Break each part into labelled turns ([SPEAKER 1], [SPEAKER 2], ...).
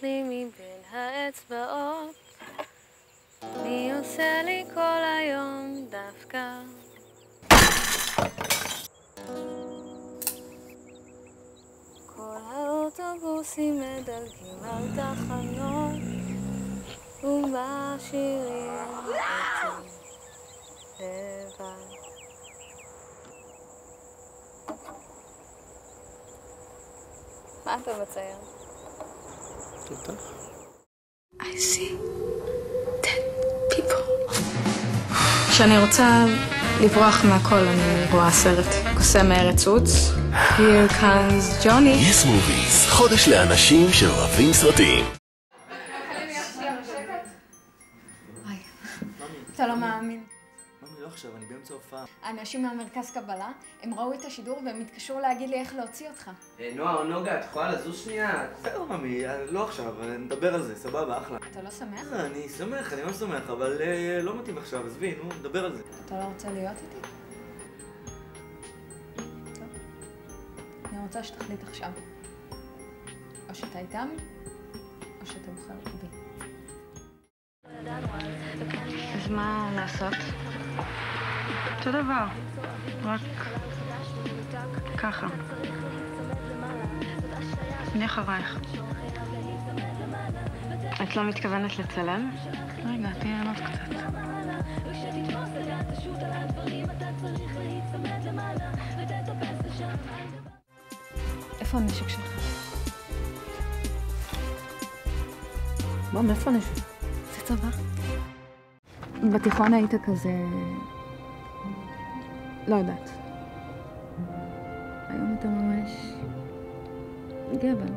[SPEAKER 1] לי מבין האצבעות, מי עושה לי כל היום דווקא. כל האוטובוסים מדלגים על תחנות ומשאירים אותי לבד. מה אתה מצייר?
[SPEAKER 2] תותח.
[SPEAKER 1] I see dead people.
[SPEAKER 3] כשאני רוצה לברוח מהכל, אני רואה סרט. קוסם מארץ עוץ. Here comes Johnny.
[SPEAKER 4] Yes Movies, חודש לאנשים שאוהבים סרטים.
[SPEAKER 3] אתה לא מאמין.
[SPEAKER 2] ממי, לא עכשיו, אני באמצע הופעה.
[SPEAKER 3] האנשים מהמרכז קבלה, הם ראו את השידור והם התקשרו להגיד לי איך להוציא אותך.
[SPEAKER 5] נועה או נוגה, את יכולה לזוז שנייה?
[SPEAKER 2] זהו, ממי, לא עכשיו, נדבר על זה, סבבה, אחלה.
[SPEAKER 3] אתה לא שמח?
[SPEAKER 2] אני שמח, אני ממש שמח, אבל לא מתאים עכשיו, עזבי, נו, נדבר על זה.
[SPEAKER 3] אתה לא רוצה להיות איתי? טוב. אני רוצה שתחליט עכשיו. או שאתה איתם, או שאתה בוחר בי. אז מה לעשות? אותו דבר, רק ככה. אני אחרייך. את לא מתכוונת לצלם? רגע, תהיה לענות קצת. איפה הנשק שלך?
[SPEAKER 1] מה, מאיפה הנשק?
[SPEAKER 3] זה צבא. בתיכון היית כזה... לא יודעת. היום אתה ממש... גבר.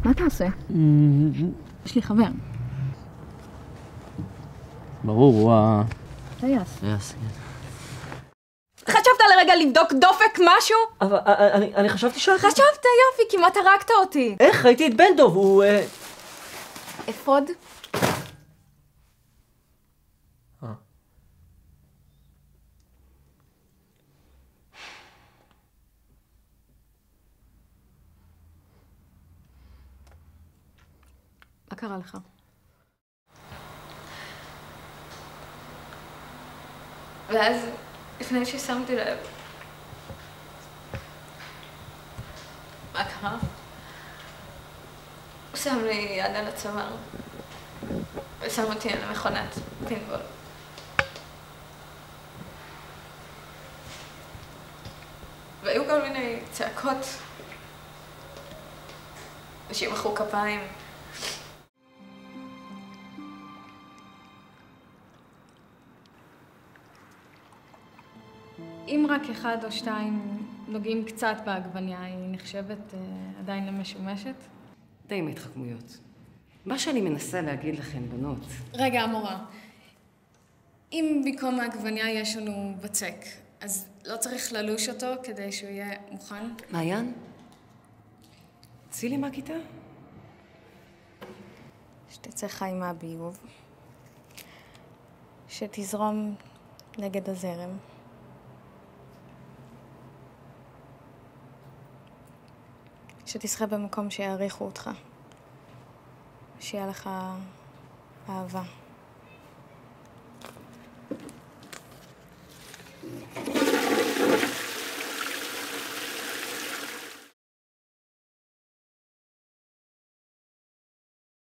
[SPEAKER 3] מה אתה עושה? יש לי חבר.
[SPEAKER 5] ברור, הוא
[SPEAKER 3] טייס.
[SPEAKER 5] טייס, כן.
[SPEAKER 3] חשבת לרגע לבדוק דופק משהו?
[SPEAKER 5] אבל אני חשבתי שאת...
[SPEAKER 3] חשבת יופי, כמעט הרגת אותי.
[SPEAKER 5] איך? ראיתי את בן דוב, הוא...
[SPEAKER 3] אפוד? מה קרה לך?
[SPEAKER 1] ואז, לפני ששמתי לב, מה קרה? הוא שם לי יד על הצוואר, ושם אותי על המכונת פינבול. והיו כל מיני צעקות, אנשים מחאו כפיים.
[SPEAKER 3] אם רק אחד או שתיים נוגעים קצת בעגבניה, היא נחשבת עדיין למשומשת?
[SPEAKER 6] די עם ההתחכמויות. מה שאני מנסה להגיד לכם, בנות...
[SPEAKER 3] רגע, המורה. אם במקום העגבניה יש לנו בצק, אז לא צריך ללוש אותו כדי שהוא יהיה מוכן?
[SPEAKER 6] מעיין? צילי מהכיתה?
[SPEAKER 3] שתצא חי מהביוב, שתזרום נגד הזרם. שתשחה במקום שיעריכו אותך, שיהיה לך אהבה.